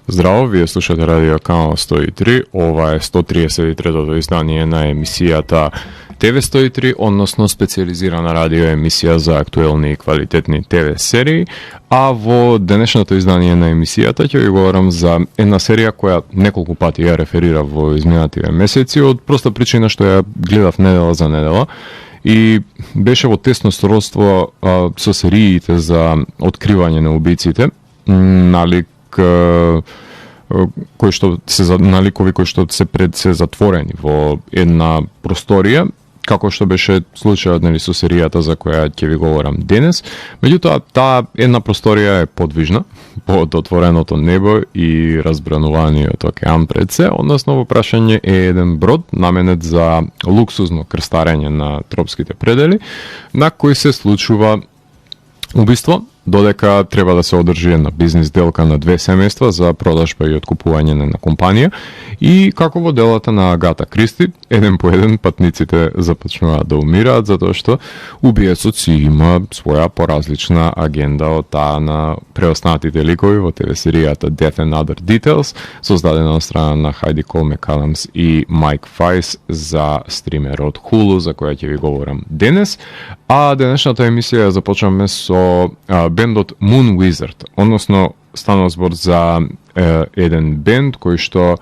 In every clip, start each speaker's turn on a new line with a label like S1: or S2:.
S1: Здраво, вие слушате радио Канал 103, ова е 133-тото издание на емисијата ТВ 103, односно специализирана радио емисија за актуелни и квалитетни ТВ серии, а во денешното издание на емисијата ќе ви говорам за една серија која неколку пати ја реферира во изминативе месеци, од проста причина што ја гледав недела за недела и беше во тесно сродство со сериите за откривање на убиците, налик кои што се наликови кои што се затворени во една просторија, како што беше случајот со серијата за која ќе ви говорам денес. Меѓутоа, таа една просторија е подвижна под отвореното небо и разбрануваниот океан пред се, односно во прашање е еден брод наменет за луксузно крстарење на тропските предели, на кој се случува убиство, додека треба да се одржи една бизнис делка на две семејства за продажба и откупување на компанија, и како во делата на Агата Кристи, еден по еден патниците започнуваат да умираат затоа што убиецот си има своја поразлична агенда од таа на преостанатите ликови во ТВ серијата Death and Other Details, создадена од страна на Хайди Кол Макадамс и Майк Фајс за стримерот Hulu, за која ќе ви говорам денес. А денешната емисија започваме со бендот Moon Wizard, односно станува збор за еден бенд кој што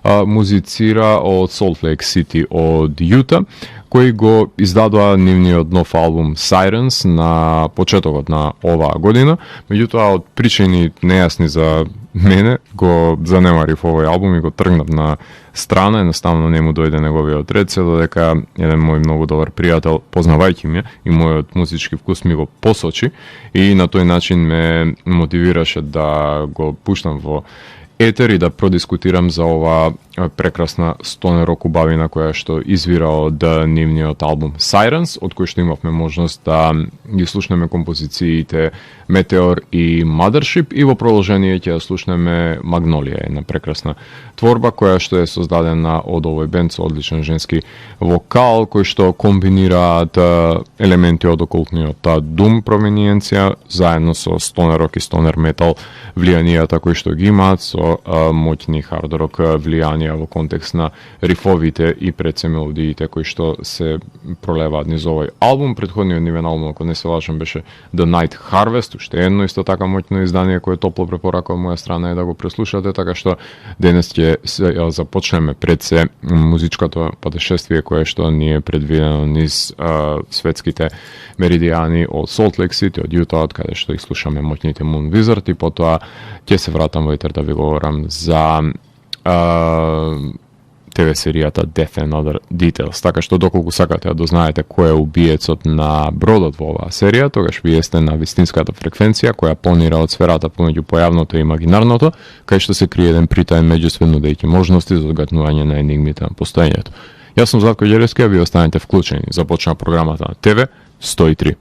S1: музицира од Солт Лейк Сити од Јута, кои го издадоа нивниот нов албум Sirens на почетокот на оваа година. Меѓутоа, од причини нејасни за мене, го занемарив овој албум и го тргнав на страна, едноставно не му дојде неговиот ред, се додека еден мој многу добар пријател, познавајќи ме и мојот музички вкус, ми го посочи и на тој начин ме мотивираше да го пуштам во етер и да продискутирам за ова прекрасна стонер рок убавина која што извира од нивниот албум Sirens, од кој што имавме можност да ги слушнеме композициите Meteor и Mothership, и во продолжение ќе слушнеме Magnolia, една прекрасна творба која што е создадена од овој бенд со одличен женски вокал, кој што комбинираат елементи од окултниот Doom провениенција заедно со стонер рок и стонер метал влијанијата кои што ги имаат, со моќни хард рок влијанија во контекст на рифовите и предсе мелодиите кои што се пролеваат низ овој албум. Претходниот нивен албум, ако не се лажам, беше The Night Harvest, уште едно исто така моќно издание кое топло препорака од моја страна е да го преслушате, така што денес ќе започнеме пред се музичкото патешествие кое што ни е предвидено низ светските меридијани од Солт Лейк Сити, од Јута, од каде што их слушаме моќните Moon Wizard, и потоа ќе се вратам во етер да ви говорам за ТВ серијата Death and Other Details. Така што доколку сакате да дознаете кој е убиецот на бродот во оваа серија, тогаш вие сте на вистинската фреквенција која планира од сферата помеѓу појавното и имагинарното, кај што се крие еден притаен меѓусвет нудејќи можности за одгатнување на енигмите на постоењето. Јас сум Златко Ѓелевски, а ви останете вклучени. Започна програмата на ТВ 103.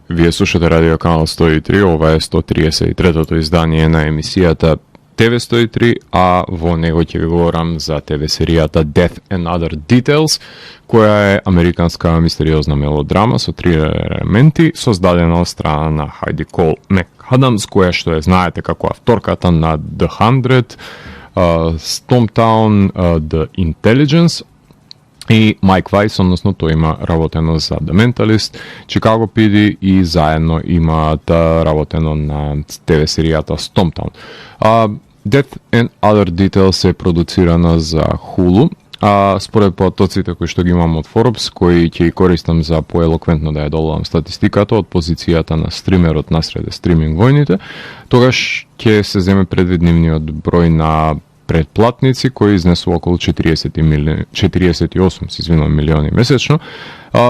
S1: Вие слушате радио Канал 103, ова е 133-тото издание на емисијата ТВ 103, а во него ќе ви говорам за ТВ серијата Death and Other Details, која е американска мистериозна мелодрама со три елементи, создадена од страна на Хайди Кол Макадамс, која што е, знаете, како авторката на The 100, Stumptown, The Intelligence, и Майк Фајс, односно тој има работено за The Mentalist, Chicago PD и заедно имаат работено на ТВ серијата Stumptown. Death and Other Details е продуцирана за Hulu, а според потоците кои што ги имам од Forbes, кои ќе ги користам за поелоквентно да ја доловам статистиката од позицијата на стримерот насреде стриминг војните, тогаш ќе се земе предвид нивниот број на предплатници кои изнесува околу 48 милиони месечно.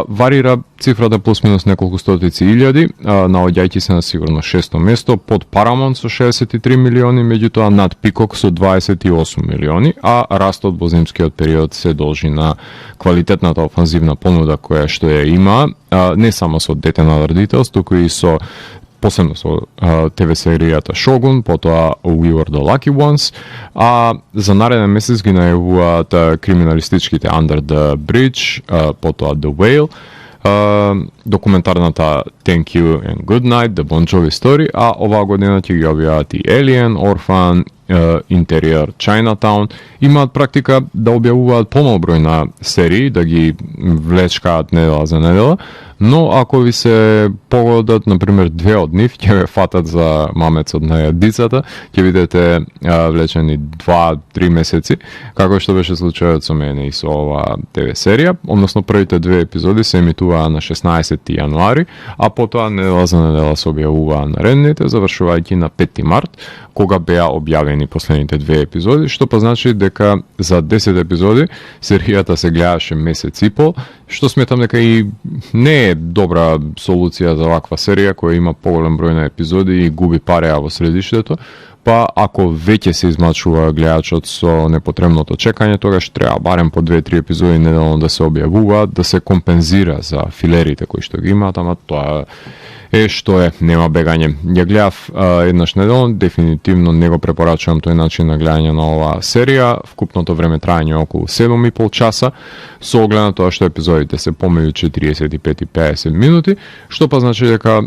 S1: Варира цифрата плюс минус неколку стотици илјади, наоѓајќи се на сигурно 6-то место под Paramount со 63 милиони, меѓутоа над Peacock со 28 милиони, а растот во зимскиот период се должи на квалитетната офанзивна понуда која што ја има, не само со Death and Other Details, туку и со посебно со ТВ серијата Shogun, потоа We Were the Lucky Ones, а за нареден месец ги најавуваат криминалистичките Under the Bridge, потоа The Whale, документарната Thank You and Good Night, The Bon Jovi Story, а оваа година ќе ги објават и Alien, Orphan, Interior, Chinatown. Имаат практика да објавуваат помал број на серии, да ги влечкаат недела за недела, но ако ви се погодат, например, две од нив, ќе ве фатат за мамецот на јадицата, ќе видите влечени 2-3 месеци, како што беше случајот со мене и со ова ТВ серија, односно првите две епизоди се емитуваа на 16 јануари, а потоа недела за недела се објавуваа наредните, завршувајќи на 5 март, кога беа објавени последните две епизоди, што па значи дека за 10 епизоди серијата се гледаше месец и пол, што сметам дека и не е добра солуција за ваква серија која има поголем број на епизоди и губи пареа во средиштето. Па ако веќе се измачува гледачот со непотребното чекање, тогаш треба барем по 2-3 епизоди неделно да се објавуваат, да се компензира за филерите кои што ги имаат, ама тоа е што е, нема бегање. Ја гледав еднаш неделно, дефинитивно не го препорачувам тој начин на гледање на оваа серија. Вкупното време траење околу 7,5 часа, со оглед на тоа што епизодите се помеѓу 45 и 50 минути, што па значи дека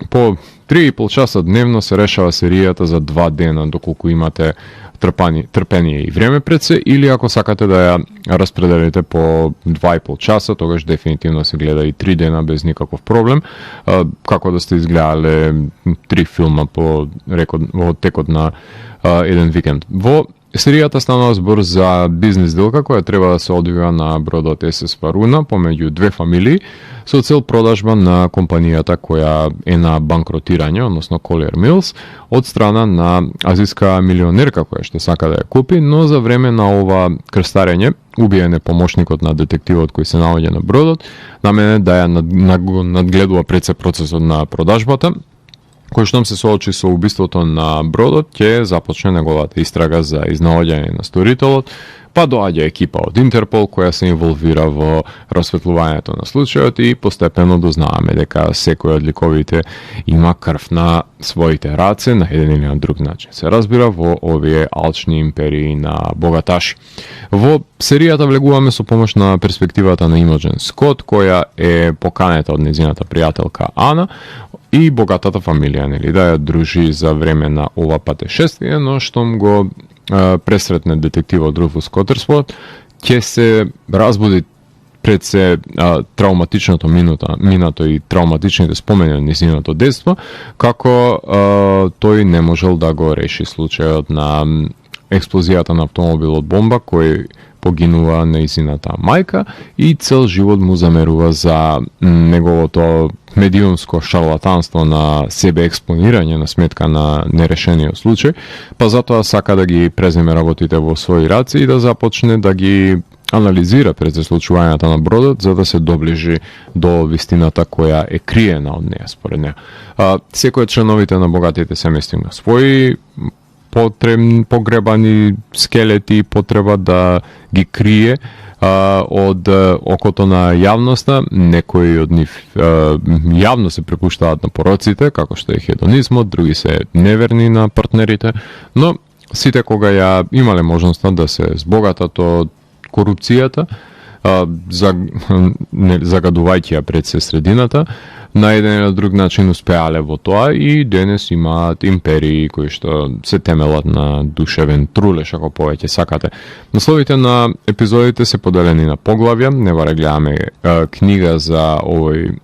S1: по 3,5 часа дневно се решава серијата за 2 дена, доколку имате трпение и време пред се, или ако сакате да ја распределите по 2,5 часа, тогаш дефинитивно се гледа и 3 дена без никаков проблем, како да сте изгледале 3 филма во текот на еден викенд. Во серијата станува збор за бизнис делка која треба да се одвива на бродот СС Варуна помеѓу две фамилии со цел продажба на компанијата која е на банкротирање, односно Collier Mills, од страна на азиска милионерка која што сака да ја купи, но за време на ова крстарење убиен е помошникот на детективот кој се наоѓа на бродот, намене да ја надгледува пред се процесот на продажбата. Кој штом се соочи со убиството на бродот, ќе започне неговата истрага за изнаоѓање на сторителот, па доаѓа екипа од Интерпол која се инволвира во расветлувањето на случајот и постепено дознаваме дека секој од ликовите има крв на своите раце на еден или на друг начин. Се разбира во овие алчни империи на богаташи. Во серијата влегуваме со помош на перспективата на Имоджен Скот, која е поканета од незината пријателка Ана и богатата фамилија, нели, да ја дружи за време на ова патешествие, но штом го пресретне детективот Руфус Котерсворт, ќе се разбуди пред се травматичното минато и травматичните спомени од незиното детство, како тој не можел да го реши случајот на експлозијата на автомобилот бомба кој погинува нејзината мајка и цел живот му замерува за неговото медиумско шарлатанство на себе експонирање на сметка на нерешениот случај, па затоа сака да ги преземе работите во своји раце и да започне да ги анализира пред случувањата на бродот за да се доближи до вистината која е криена од неја според неа. Секој од членовите на богатите семејства има своји погребани скелети, потреба да ги крие од окото на јавноста. Некои од нив јавно се препуштаат на пороците, како што е хедонизмот, други се неверни на партнерите, но сите кога ја имале можноста да се збогатат од корупцијата, загадувајќи ја пред се средината, на еден или друг начин успеале во тоа и денес имаат империи кои што се темелат на душевен трулеш, ако повеќе сакате. Насловите на епизодите се поделени на поглавја, не баре гледаме книга за овој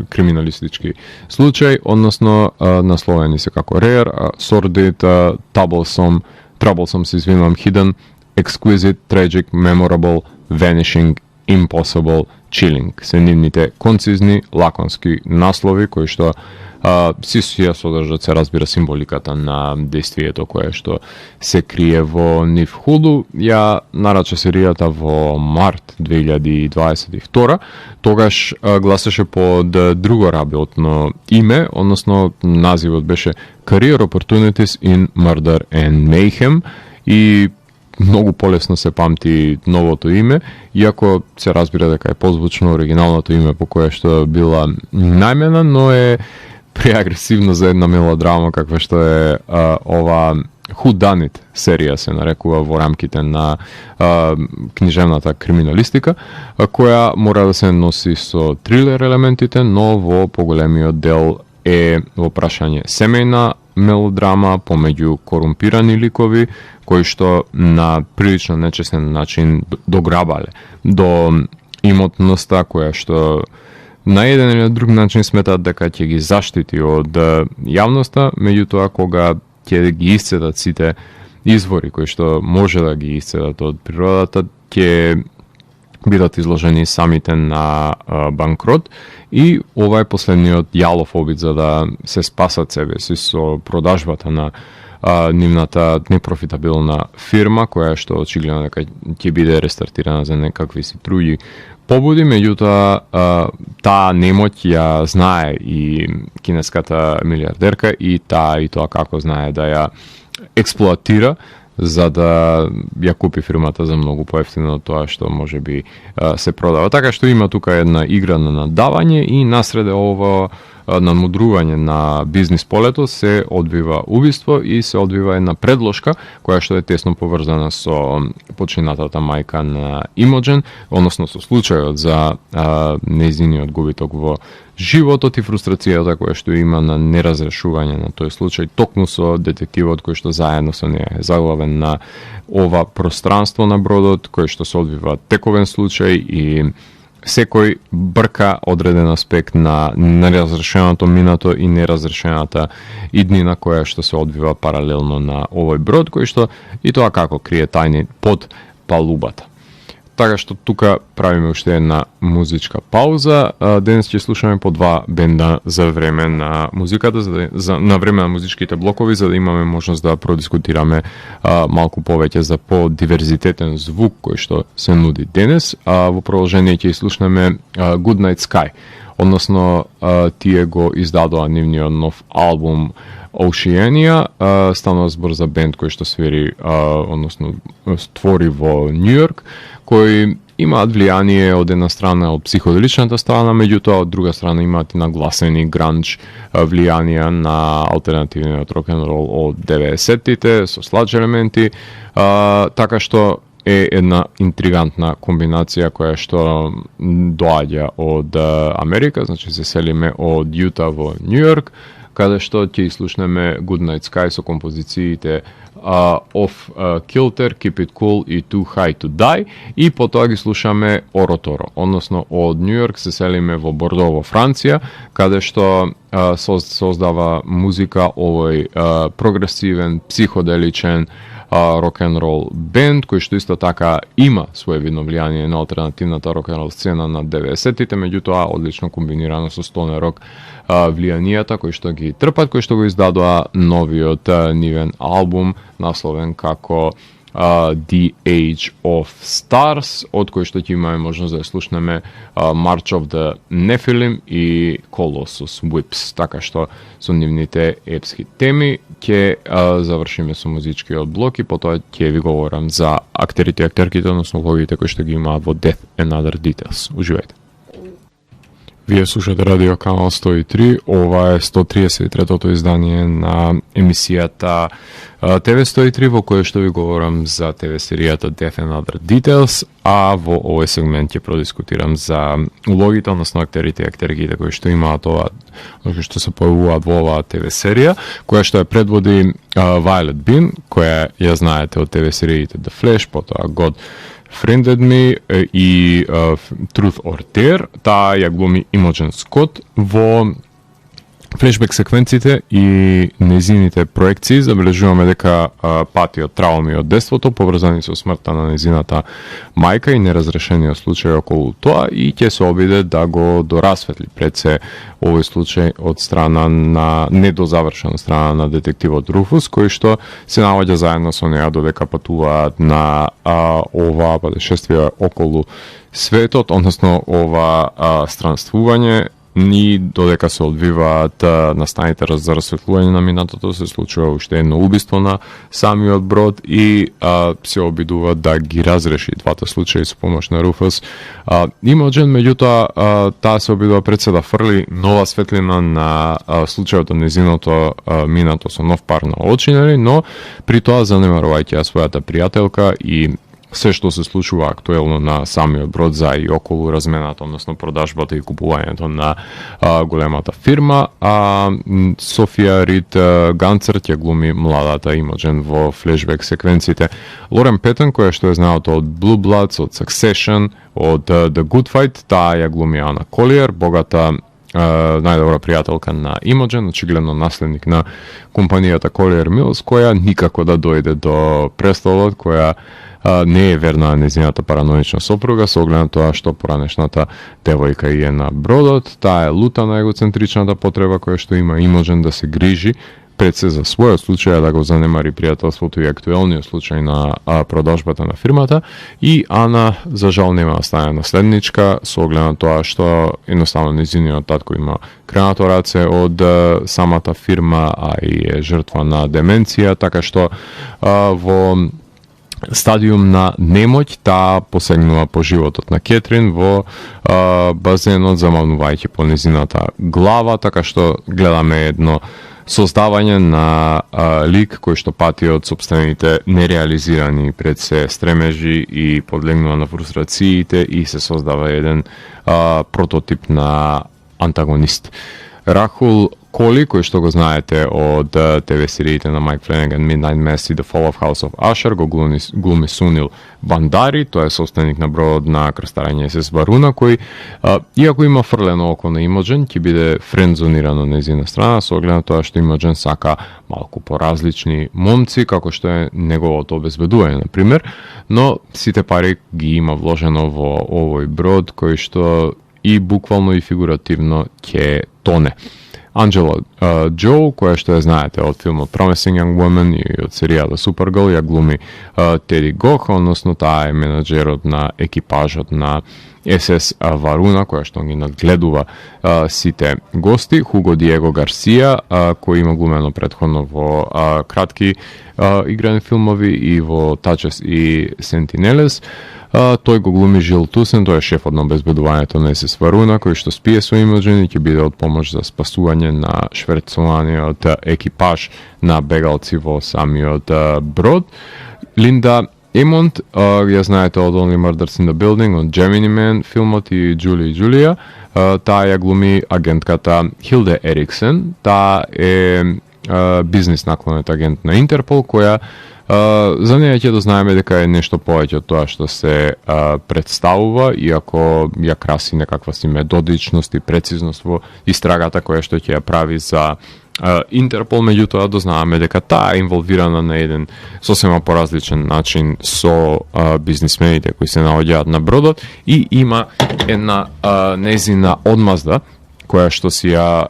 S1: криминалистички случај, односно насловени се како Rare, Sordid, Troublesome, се извинувам, Hidden, Exquisite, Tragic, Memorable, Vanishing, Impossible, Chilling. Се нивните концизни, лаконски наслови кои што си ја содржат, се разбира, символиката на действието кое што се крие во нив. Hulu ја нарача серијата во март 2022, тогаш гласеше под друго работно име, односно називот беше Career Opportunities in Murder and Mayhem и многу полесно се памти новото име, иако се разбира дека е позвучно оригиналното име по кое што била најмена, но е преагресивно за една мелодрама каква што е ова whodunit серија се нарекува во рамките на книжевната криминалистика, која мора да се носи со трилер елементите, но во поголемиот дел е во прашање семејна мелодрама помеѓу корумпирани ликови кои што на прилично нечестен начин дограбале до имотноста која што на еден или друг начин сметаат дека ќе ги заштити од јавноста, меѓутоа кога ќе ги исцедат сите извори кои што може да ги исцедат од природата, ќе бидат изложени самите на банкрот и ова е последниот јалов обид за да се спасат себе си со продажбата на нивната непрофитабилна фирма, која што очигледно дека ќе биде рестартирана за некакви си други побуди, меѓутоа таа немоќ ја знае и кинеската милиардерка и тоа како знае да ја експлоатира за да ја купи фирмата за многу поевтино од тоа што може би се продава. Така што има тука една игра на надавање и насреде ово надмудрување на бизнис полето се одбива убиство и се одбива една предложка која што е тесно поврзана со починатата мајка на Имоджен, односно со случајот за нејзиниот губиток во животот и фрустрацијата која што има на неразрешување на тој случај, токму со детективот кој што заедно со неја е заглавен на ова пространство на бродот, кој што се одвива тековен случај и секој брка одреден аспект на неразрешеното минато и неразрешената иднина која што се одвива паралелно на овој брод, кој што и тоа како крие тајни под палубата. Така што тука правиме уште една музичка пауза. Денес ќе слушаме по два бенда за време на музиката, на време на музичките блокови, за да имаме можност да продискутираме малку повеќе за по-диверзитетен звук кој што се нуди денес. Во продолжение ќе слушнеме Good Night Sky, односно тие го издадоа нивниот нов албум Oceania, станува збор за бенд кој што свири, односно створи во Њујорк, кои имаат влијание од една страна од психоделичната страна, меѓутоа од друга страна имаат и нагласени гранч влијанија на алтернативниот рок-н-рол од 90-тите со сладж елементи, така што е една интригантна комбинација која што доаѓа од Америка, значи се селиме од Јута во Њујорк, каде што ќе слушнеме Good Night Sky со композициите Off Kilter, Keep It Cool и Too High to Die, и потоа ги слушаме Ороторо, односно од Њујорк се селиме во Бордо во Франција, каде што создава музика овој прогресивен, психоделичен рок-н-рол бенд, кој што исто така има своевидно влијание на алтернативната рок-н-рол сцена на 90-тите, меѓутоа одлично комбинирано со стонер рок влијанијата кои што ги трпат, кои што го издадоа новиот нивен албум насловен како The Age of Stars, од кој што ќе имаме можност да слушнеме March of the Nephilim и Colossus Whips, така што со нивните епски теми ќе завршиме со музичкиот блок и потоа ќе ви говорам за актерите и актерките, односно логите кои што ги имаат во Death and Other Details. Уживајте. Вие слушате Радио Канал 103, ова е 133-тото издание на емисијата ТВ 103, во која што ви говорам за ТВ серијата Death and Other Details, а во овој сегмент ќе продискутирам за улогите, односно актерите и актерките кои што имаат ова, кои што се појавуваат во оваа ТВ серија, која што ја предводи Violet Bean, која ја знаете од ТВ сериите The Flash, потоа God Friended Me и Truth or Dare. Таа ја глуми Имоджен Скот во флешбек секвенците и незините проекции. Забележуваме дека патиот трауми од детството поврзани со смртта на незината мајка и неразрешениот случај околу тоа, и ќе се обиде да го дорасветли пред се овој случај од страна на недозавршена страна на детективот Руфус, кој што се наоѓа заедно со неа додека патуваат на ова патешествие околу светот, односно ова странствување и додека се одвиваат настаните за расветлување на минатото, се случува уште едно убиство на самиот брод и се обидува да ги разреши двата случаи со помош на Руфус. Имоджен, меѓутоа, таа се обидува пред се да фрли нова светлина на случајот од незиното минато со нов пар на очи, но при тоа занемарувајќи својата пријателка и се што се случува актуелно на самиот брод за и околу размената, односно продажбата и купувањето на големата фирма. Софија Рид Ганцер ќе глуми младата Имоджен во флешбек секвенците. Лорен Петен, која што е знаато од Blue Bloods, од Succession, од The Good Fight, таа ја глуми Ана Колиер, богата најдобра пријателка на Имоджен, очигледно наследник на компанијата Collier Mills, која никако да дојде до престолот, која не е верна на незината параноична сопруга, со оглед на тоа што поранешната девојка и е на бродот. Таа е лута на егоцентричната потреба која што има Имоджен да се грижи пред се за својот случај, да го занемари пријателството и актуелниот случај на продажбата на фирмата, и Ана за жал нема да стане наследничка со оглед на тоа што едноставно незиниот татко има кренато раце од самата фирма, а и е жртва на деменција, така што во стадиум на немоќ таа посегнува по животот на Кетрин во базенот, замавнувајќи по незината глава, така што гледаме едно создавање на лик кој што пати од сопствените нереализирани пред се стремежи и подлегнува на фрустрациите и се создава еден прототип на антагонист. Рахул Коли, кој што го знаете од ТВ сериите на Майк Фленеган, Midnight Mass и The Fall of House of Usher, го глуми Сунил Бандари, тој е собственик на бродот на крстарење СС Варуна, кој, иако има фрлено око на Имоджен, ќе биде френдзониран од незина страна, со оглед на тоа што Имоджен сака малку поразлични момци, како што е неговото обезбедување, например, но сите пари ги има вложено во овој брод, кој што и буквално и фигуративно ќе тоне. Анджела Джо, која што ја знаете од филмот Promising Young Woman и од серијата Supergirl, ја глуми Теди Гох, односно таа е менаџерот на екипажот на СС Варуна, која што ги надгледува сите гости. Хуго Диего Гарсија, кој има глумено претходно во кратки играни филмови и во Тачес и Сентинелес. Тој го глуми Жил Тусен, тој е шефот на обезбедувањето на СС Варуна, кој што спие со Имоджен и ќе биде од помош за спасување на шверцуваниот екипаж на бегалци во самиот брод. Линда Емонт, ја знаете од Only Murders in the Building, од Gemini Man филмот и Джули и Джулија. Таа ја глуми агентката Хилде Ериксен. Таа е бизнис наклонет агент на Интерпол, која за неја ќе да знаеме дека е нешто повеќе од тоа што се представува, иако ја краси некаква си методичност и прецизност во истрагата која што ќе ја прави за Интерпол, меѓутоа дознаваме дека таа е инволвирана на еден сосема поразличен начин со бизнисмените кои се наоѓаат на бродот и има една незина одмазда која што си ја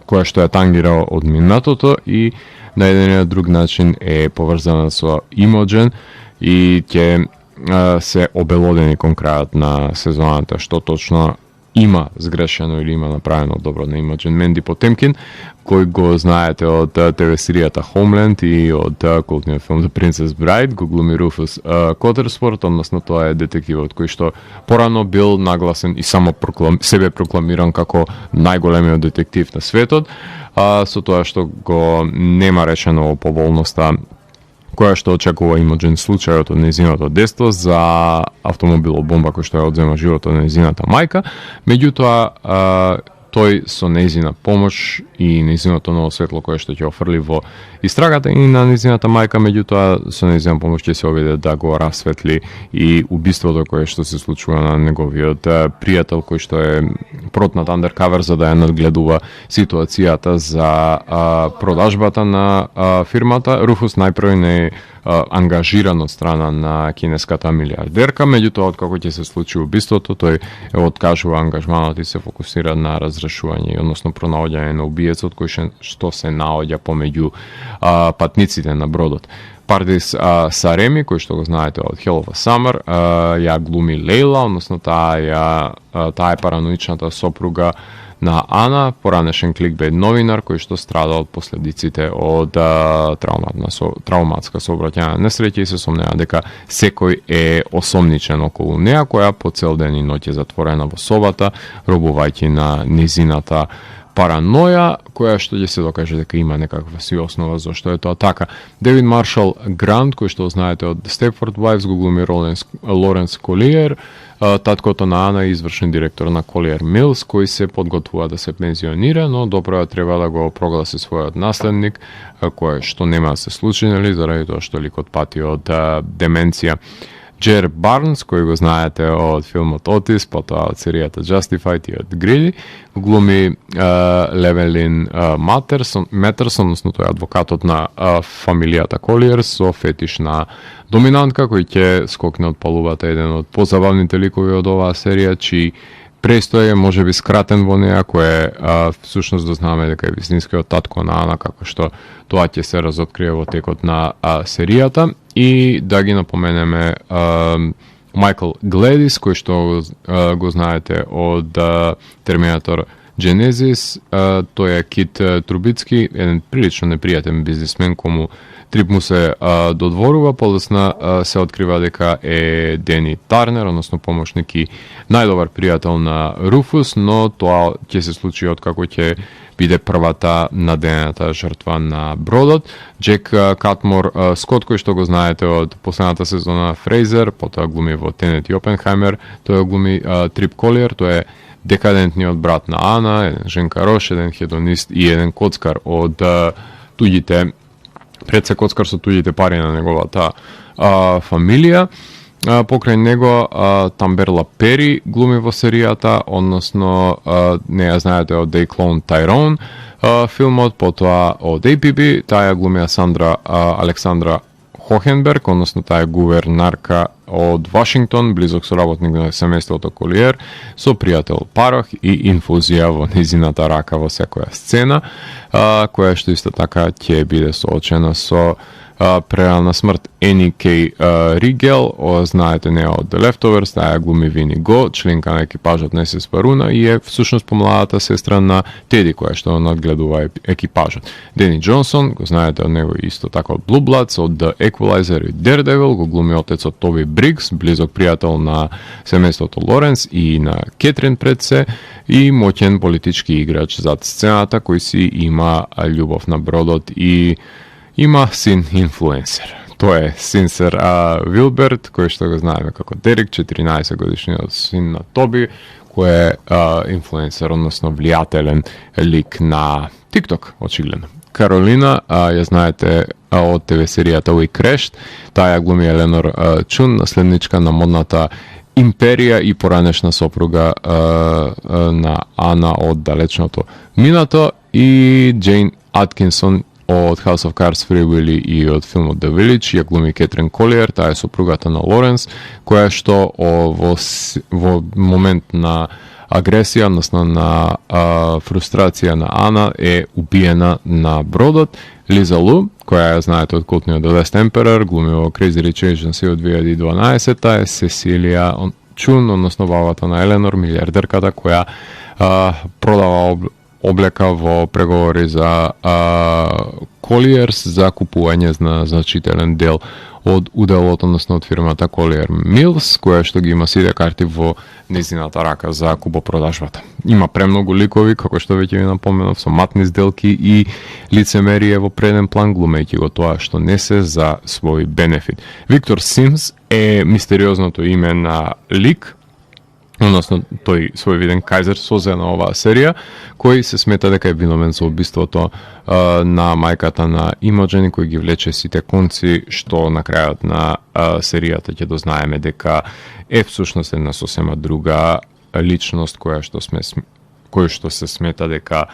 S1: која што ја тангира од минатото и на еден или друг начин е поврзана со Имоджен и ќе се обелодени кон крајот на сезоната што точно има сгрешено или има направено добро на Имоджен. Менди Потемкин, кој го знаете од ТВ серијата Homeland и од култниот филм The Princess Bride, го глуми Руфус Коттерсворт, односно тоа е детективот кој што порано бил нагласен и само себе прокламиран како најголемиот детектив на светот, со тоа што го нема решено поболноста која што очекува Имоджен случајот од незиното детство за автомобилобомба кој што ја одзема животот на незината мајка, меѓутоа тој со незина помош и незиното ново светло кое што ќе офрли во истрагата и на незината мајка, меѓутоа со незина помош ќе се обиде да го расветли и убиството кое што се случува на неговиот пријател кој што е протнат андеркавер за да ја надгледува ситуацијата за продажбата на фирмата. Руфус најпрво не е ангажиран од страна на кинеската милиардерка, меѓутоа откако ќе се случи убиството, тој откажува ангажманот и се фокусира на разрешавање разрешување, односно пронаоѓање на убиецот кој што се наоѓа помеѓу патниците на бродот. Пардис Сареми, кој што го знаете од Hell of a Summer, ја глуми Лейла, односно таа е параноичната сопруга на Ана, поранешен кликбейт новинар кој што страда од последиците од травматска сообраќајна несреќа и се сомнева дека секој е осомничен околу неа, која по цел ден и ноќ е затворена во собата, робувајќи на низината параноја, која што ќе се докаже дека има некаква си основа зашто е тоа така. Девид Маршал Грант, кој што знаете од Stepford Wives, го глуми Лоренс Колиер, таткото на Ана е извршен директор на Collier Mills, кој се подготвува да се пензионира, но доправо треба да го прогласи својот наследник, кој што нема да се случи, нели, заради тоа што ликот пати од деменција. Джер Барнс, кој го знаете од филмот Отис, потоа од серијата Justified и од Гриди, глуми Левелин Матерсон, односно тој е адвокатот на фамилијата Колиер со фетиш на доминантка, кој ќе скокне од палубата, еден од позабавните ликови од оваа серија, чии престој е можеби скратен во неа, кој всушност дознаваме дека е вистинскиот татко на Ана, како што тоа ќе се разоткрие во текот на серијата. И да ги напоменеме Майкл Гледис, кој што го знаете од Терминатор Genesis, тој е Кит Трубицки, еден прилично непријатен бизнисмен, кому Трип му се додворува, подоцна се открива дека е Дени Тарнер, односно помошник и најдобар пријател на Руфус, но тоа ќе се случи откако ќе биде првата наденета жртва на бродот. Джек Катмор Скот, кој што го знаете од последната сезона Фрейзер, потоа глуми во Тенет и Опенхаймер, тој глуми Трип Колиер, тој е декадентниот брат на Ана, еден женкарош, еден хедонист и еден коцкар од туѓите, пред се коцкар со туѓите пари на неговата фамилија. Покрај него Тамберла Пери глуми во серијата, односно не ја знаете од They Clone Tyrone филмот, потоа од APB, таа ја глуми Александра Хохенберг, односно таа е гувернарка од Вашингтон, близок соработник на семејството Колиер, со пријател Парох и инфузија во низината рака во секоја сцена, која што исто така ќе биде соочена со прерана смрт. Ени Кей Ригел, знаете неа од The Leftovers, таа глуми Вини Го, членка на екипажот на СС Паруна и е всушност помладата сестра на Теди, која што надгледува екипажот. Дени Джонсон, го знаете од него исто така од Blue Bloods, од The Equalizer и Daredevil, го глуми отецот Тоби Бригс, близок пријател на семејството Лоренс и на Кетрин пред се, и моќен политички играч зад сцената, кој си има љубов на бродот и има син инфлуенсер. Тоа е Синсер Вилберт, кој што го знаеме како Дерек, 14 годишниот син на Тоби, кој е инфлуенсер, односно влијателен лик на TikTok, очигледно. Каролина, ја знаете од ТВ серијата We Crashed, таа ја глуми Еленор Чун, наследничка на модната империја и поранешна сопруга на Ана од далечното минато, и Джейн Аткинсон од House of Cards, Free Willy и од филмот The Village, ја глуми Кетрин Колиер, таа е сопругата на Лоренс, која што во момент на агресија, односно на фрустрација на Ана, е убиена на бродот. Лиза Лу, која ја знаете од култниот The Last Emperor, глуми во Crazy Rich Asians од 2012, таа е Сесилија Чун, односно бабата на Еленор, милиардерката која продава облека во преговори за Colliers за купување на значителен дел од уделот, односно од фирмата Collier Mills, која што ги има сите карти во незината рака за купопродажбата. Има премногу ликови, како што веќе ви напоменав, со матни сделки и лицемерие во преден план, глумејќи го тоа што не се за свој бенефит. Виктор Симс е мистериозното име на лик, односно тој својвиден кајзер созе на оваа серија, кој се смета дека е виновен за убиството на мајката на Имоджен, кој ги влече сите конци, што на крајот на серијата ќе дознаеме дека е всушност една сосема друга личност која што се смета дека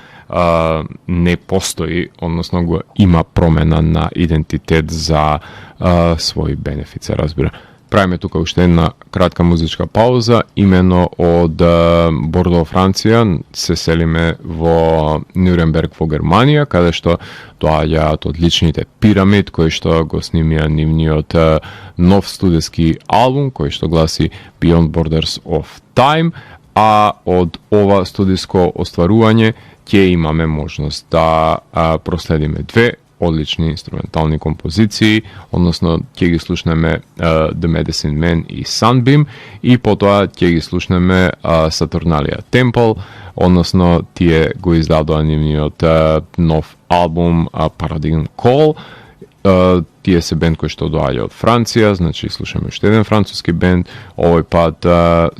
S1: не постои, односно го има промена на идентитет за свој бенефит, се разбира. Правиме тука уште една кратка музичка пауза, имено од Бордо, Франција, се селиме во Нюрнберг во Германија, каде што доаѓаат одличните Пирамид, кои што го снимија нивниот нов студиски албум, кој што гласи Beyond Borders of Time, а од ова студиско остварување ќе имаме можност да проследиме две одлични инструментални композиции, односно ќе ги слушнеме The Medicine Man и Sunbeam, и потоа ќе ги слушнеме Saturnalia Temple, односно тие го издадоа нивниот нов албум Paradigm Call. Тие се бенд кој што доаѓа од Франција, значи слушаме уште еден француски бенд. Овој пат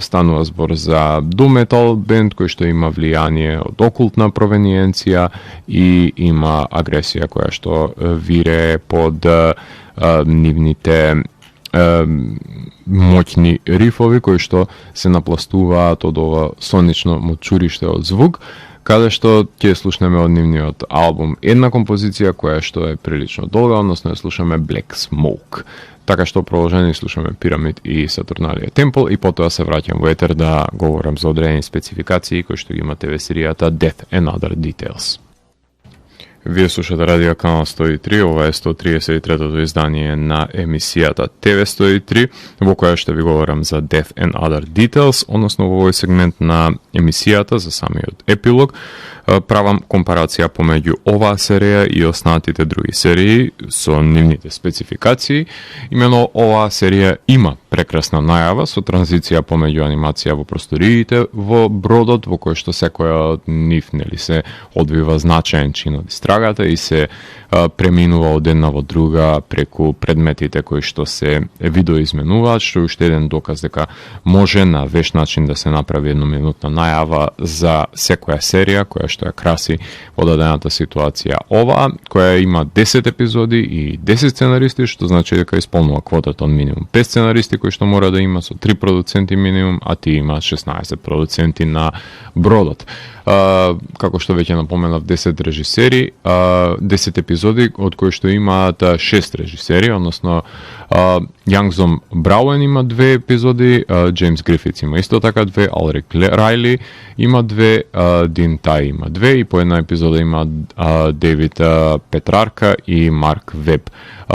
S1: станува збор за doom metal бенд кој што има влијание од окултна провениенција и има агресија која што вире под нивните моќни рифови кои што се напластуваат од ова сонично мочуриште од звук, каде што ќе слушнеме од нивниот албум една композиција која што е прилично долга, односно ја слушаме Black Smoke. Така што продолжени слушаме Пирамид и Saturnalia Temple, и потоа се враќам во етер да говорам за одредени спецификации кои што ги имате во серијата Death and Other Details. Вие слушате Радио Канал 103, ова е 133-тото издание на емисијата ТВ 103, во која што ви говорам за Death and Other Details, односно во овој сегмент на емисијата, за самиот епилог, правам компарација помеѓу оваа серија и останатите други серии со нивните спецификации. Имено оваа серија има прекрасна најава со транзиција помеѓу анимација во просториите во бродот, во кој што секоја од нив се одвива значаен чин од истрагата и се преминува од една во друга преку предметите кои што се видоизменуваат, што е уште еден доказ дека може на веш начин да се направи едноминутна најава за секоја серија која што ја краси во дадената ситуација. Ова, која има 10 епизоди и 10 сценаристи, што значи дека исполнува квотата од минимум 5 сценаристи кои што мора да има со 3 продуценти минимум, а ти има 16 продуценти на бродот. Како што веќе напоменав, 10 режисери, 10 епизоди, од кои што имаат 6 режисери, односно Јангзом Брауен има 2 епизоди, Джеймс Грифитс има исто така 2, Алрик Рајли има 2, Дин Тај има 2 и по една епизода има Дейвид Петрарка и Марк Веб.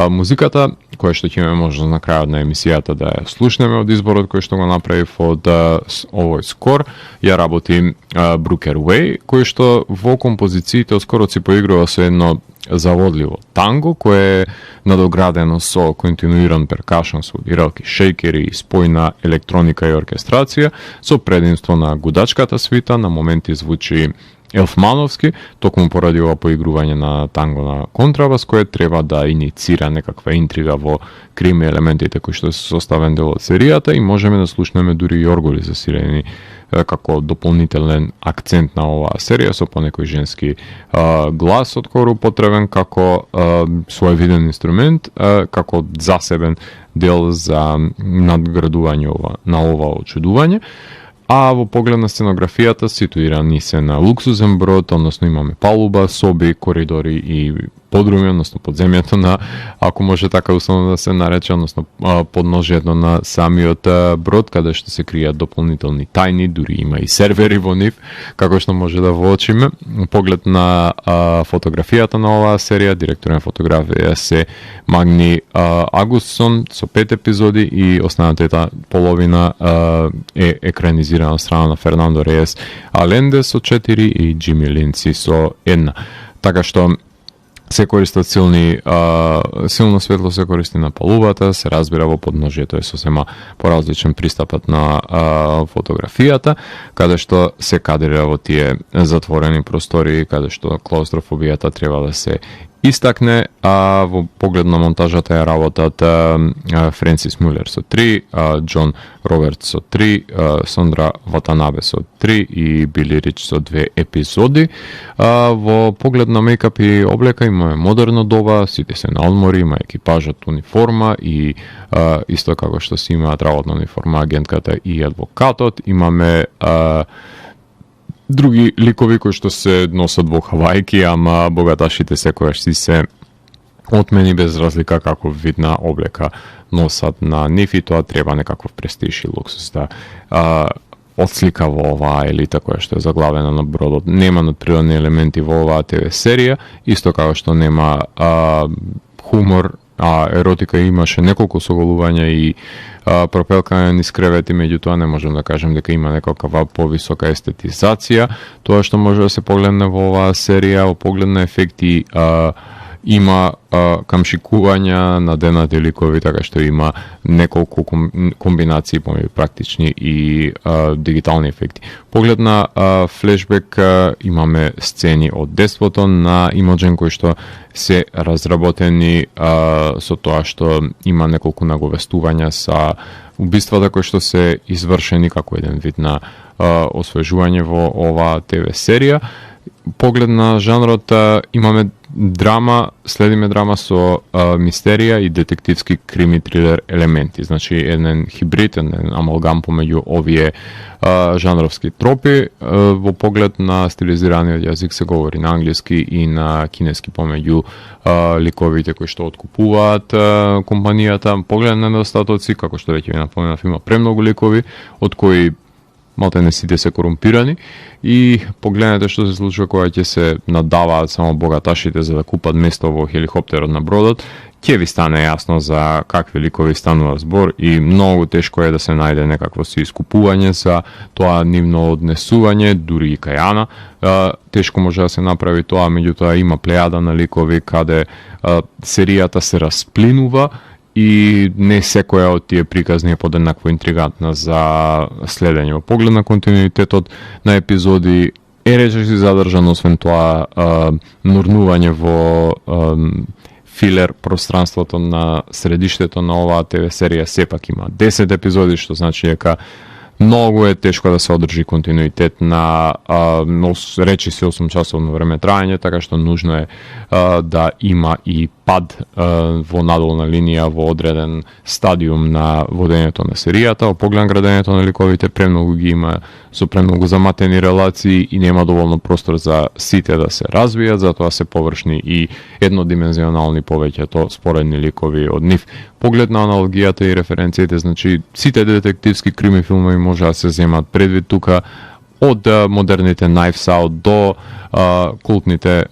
S1: Музиката, која што ќе имаме можност на крајот на емисијата да ја слушнеме од изборот кој што го направив од овој скор, ја работи Брукер Уей, кој што во композициите скоро си поигрува со едно заводливо танго, кое е надоградено со континуиран перкашн, со диралки, шейкери и спојна електроника и оркестрација, со предимство на гудачката свита, на моменти звучи Елфмановски, токму поради ова поигрување на танго на контрабас, кое треба да иницира некаква интрига во крими елементите кои што се составен дел од серијата, и можеме да слушнеме дури и оргули засирени како дополнителен акцент на оваа серија, со понекој женски глас откору потребен како своевиден инструмент, како засебен дел за надградување на ова очудување. А во поглед на сценографијата ситуирани се на луксузен брод, односно имаме палуба, соби, коридори и подруми, односно подземјето на, ако може така условно да се нарече, односно подножјето на самиот брод, каде што се кријат дополнителни тајни, дури има и сервери во нив, како што може да воочиме. Поглед на фотографијата на оваа серија, директор на фотографија се Магни Агустсон со 5 епизоди и останатата половина е екранизирана од страна на Фернандо Реес Аленде со 4 и Джими Линци со 1. Така што се користат силно светло се користи на палубата, се разбира во подножјето е сосема поразличен пристапот на фотографијата, каде што се кадрира во тие затворени простори, каде што клаустрофобијата треба да се истакне, а во поглед на монтажата ја работат Френсис Мулер со 3, Џон Робертс со 3, Сондра Ватанабе со 3 и Били Рич со 2 епизоди. Во поглед на мејкап и облека имаме модерно доба, сите се на одмори, има екипажот униформа и исто како што си имаат работна униформа агентката и адвокатот, имаме други ликови кои што се носат во хавајки, ама богаташите секојаш си се отмени без разлика каков вид на облека носат на нив и тоа треба некаков престиж и луксус да отслика во оваа елита која што е заглавена на бродот. Нема надприродни елементи во оваа ТВ серија, исто како што нема хумор, еротика имаше неколку соголувања и пропелкање низ кревети, меѓутоа не можам да кажем дека има некаква повисока естетизација. Тоа што може да се погледне во оваа серија, во поглед на ефекти, има камшикувања на денати ликови, така што има неколку комбинации помеѓу практични и дигитални ефекти. Поглед на флешбек имаме сцени од детството на Имоджен кои што се разработени со тоа што има неколку наговестувања са убиствата кои што се извршени како еден вид на освежување во оваа ТВ серија. Поглед на жанрот имаме драма, следиме драма со мистерија и детективски крими трилер елементи. Значи еден хибрид, еден амалгам помеѓу овие жанровски тропи. Во поглед на стилизираниот јазик се говори на англиски и на кинески помеѓу ликовите кои што откупуваат компанијата. Поглед на недостатоци, како што веќе ви напоменав, има премногу ликови од кои малте не сите се корумпирани и погледнете што се случува кога ќе се надаваат само богаташите за да купат место во хеликоптерот на бродот, ќе ви стане јасно за какви ликови станува збор и многу тешко е да се најде некакво си искупување за тоа нивно однесување, дури и кај Ана. Тешко може да се направи тоа, меѓутоа има плејада на ликови каде серијата се расплинува и не секоја од тие приказни е подеднакво интригантна за следење. Во поглед на континуитетот на епизоди е речиси задржан, освен тоа нурнување во филер пространството на средиштето на оваа ТВ серија сепак има 10 епизоди, што значи дека многу е тешко да се одржи континуитет на речиси 8 часовно време трајање, така што нужно е да има и пад во надолна линија во одреден стадиум на водењето на серијата. Во поглед на градењето на ликовите премногу ги има со премногу заматени релации и нема доволно простор за сите да се развијат, затоа се површни и еднодимензионални повеќето споредни ликови од нив. Поглед на аналогијата и референциите, значи сите детективски крими филмови може да се земат предвид тука, од модерните Knives Out до култните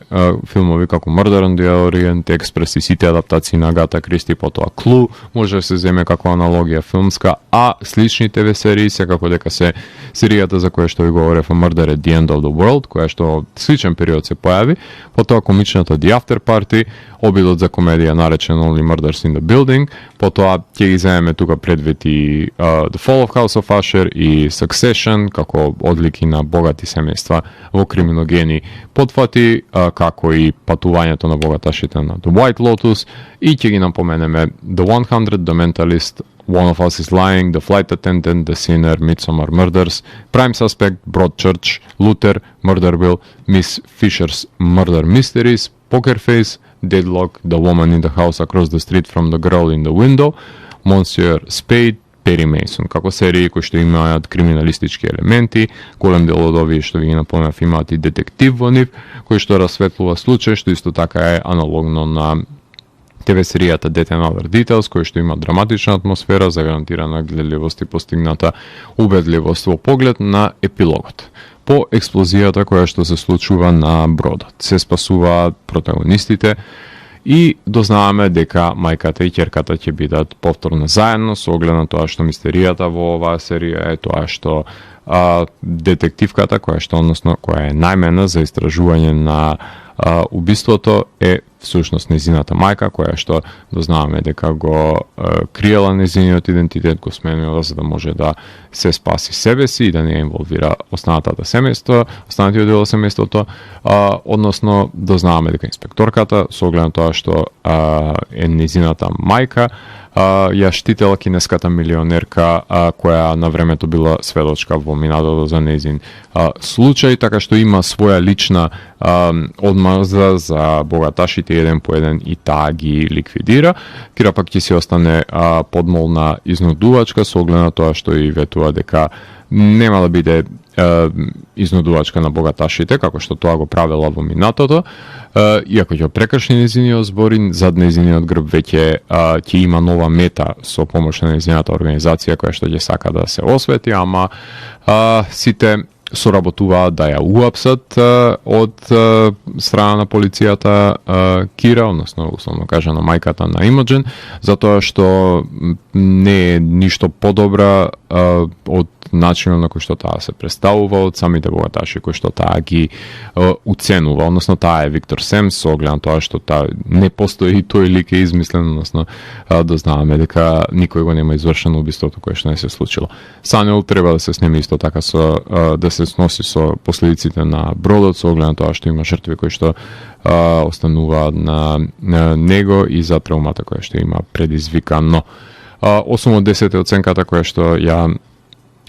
S1: филмови како Murder on the Orient Express и сите адаптации на Агата Кристи, потоа Clue може да се земе како аналогија филмска, а слични ТВ серии секако дека се серијата за која што ви говорев, Murder at the End of the World, која што сличен период се појави, потоа комичната The After Party, обидот за комедија наречен Only Murders in the Building, потоа ќе ги земеме тука предвид и The Fall of House of Usher и Succession како одлики на богати семејства во криминогени потфати, како и патувањето на богаташите на The White Lotus, и ќе ги напоменеме The 100, The Mentalist, One of Us is Lying, The Flight Attendant, The Sinner, Midsommar Murders, Prime Suspect, Broadchurch, Luther, Murder Will, Miss Fisher's Murder Mysteries, Poker Face, Deadlock, The Woman in the House Across the Street from the Girl in the Window, Monsieur Spade, Перри Мейсон, како серии кои што имаат криминалистички елементи, голем дел од овие што ви ги напомнав имаат и детектив во нив, кој што расветлува случај, што исто така е аналогно на ТВ серијата Death and Other Details, кој што има драматична атмосфера, загарантирана гледливост и постигната убедливост во поглед на епилогот. По експлозијата која што се случува на бродот, се спасуваат протагонистите и дознаваме дека мајката и ќерката ќе бидат повторно заедно, со оглед на тоа што мистеријата во оваа серија е тоа што детективката, која е најмена за истражување на убиството, е всушност незината мајка, која што дознаваме дека го криела незиниот идентитет, го сменила за да може да се спаси себе си и да не инволвира останатата семејство, останатиот дел од семејството, односно дознаваме дека инспекторката, со оглед на тоа што е незината мајка, ја штитела кинеската милионерка која на времето била сведочка во минатото за незин случај, така што има своја лична одмазда за богаташите еден по еден и таа ги ликвидира. Кира пак ќе си остане подмолна изнудувачка со оглед на тоа што и ветува дека нема да биде изнудувачка на богаташите, како што тоа го правела во минатото, иако ќе прекрши нејзиниот збори, зад нејзиниот грб веќе ќе има нова мета со помош на нејзината организација која што ќе сака да се освети, ама сите соработуваат да ја уапсат од страна на полицијата Кира, односно условно кажано мајката на Имоджен, затоа што не е ништо подобра од начинот на кој што таа се представува, од самите богаташи кои што таа ги уценува, односно таа е Виктор Семс, со оглед на тоа што таа не постои и тој лик е измислен, односно дознаваме дека никој го нема извршено убиството кое што не се случило. Санел треба да се снеме исто така со да се сноси со последиците на бродот, со оглед на тоа што има жртви кои што остануваат на него и за травмата која што има предизвикано. 8 од 10 е оценката која што ја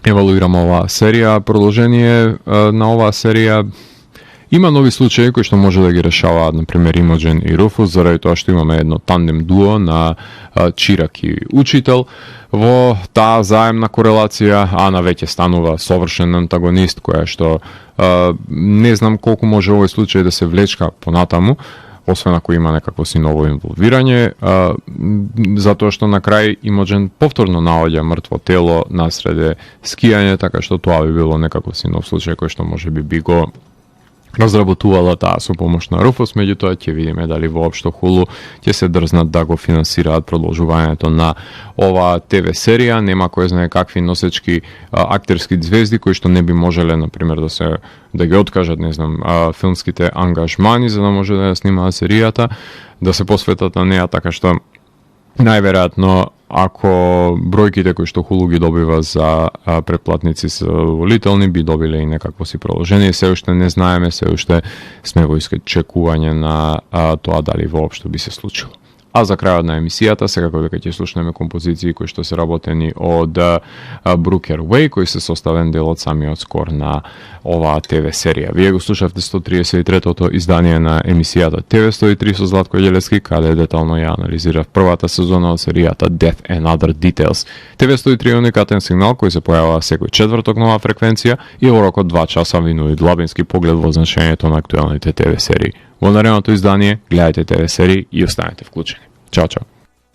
S1: евалуирам оваа серија. Продолжение на оваа серија има нови случаи кои што може да ги решаваат, например Имоджен и Руфус, заради тоа што имаме едно тандем дуо на чирак и учител. Во таа заемна корелација Ана веќе станува совршен антагонист, која што не знам колку може овој случај да се влечка понатаму, освен ако има некакво си ново инволвирање, затоа што на крај Имоджен повторно наоѓа мртво тело насреде скијање, така што тоа би било некаков си нов случај кој што може би го разработувала таа со помош на Руфус, меѓутоа ќе видиме дали воопшто Хулу ќе се дрзнат да го финансираат продолжувањето на оваа ТВ серија. Нема кој знае какви носечки актерски звезди кои што не би можеле, например, да ги откажат, не знам, филмските ангажмани за да може да ја снимаат серијата, да се посветат на неа, така што најверојатно ако бројките кои што Хулу ги добива за претплатници се волителни, би добиле и некакво си продолжение. Се уште не знаеме, се уште сме во чекување на тоа дали воопшто би се случило. А за крајот на емисијата, секако дека ќе слушнеме композиции кои што се работени од Брукер Уей, кои се составен дел од самиот скор на оваа ТВ серија. Вие го слушавте 133-тото издание на емисијата ТВ 103 со Златко Ѓелевски, каде детално ја анализирав првата сезона од серијата Death and Other Details. ТВ 103 е уникатен сигнал кој се појавува секој четврток нова фреквенција и во рок од 2 часа ви нуди длабински поглед во значењето на актуелните ТВ серии. Во наредното издание гледајте ТВ серии и останете вклучени. Чао, чао.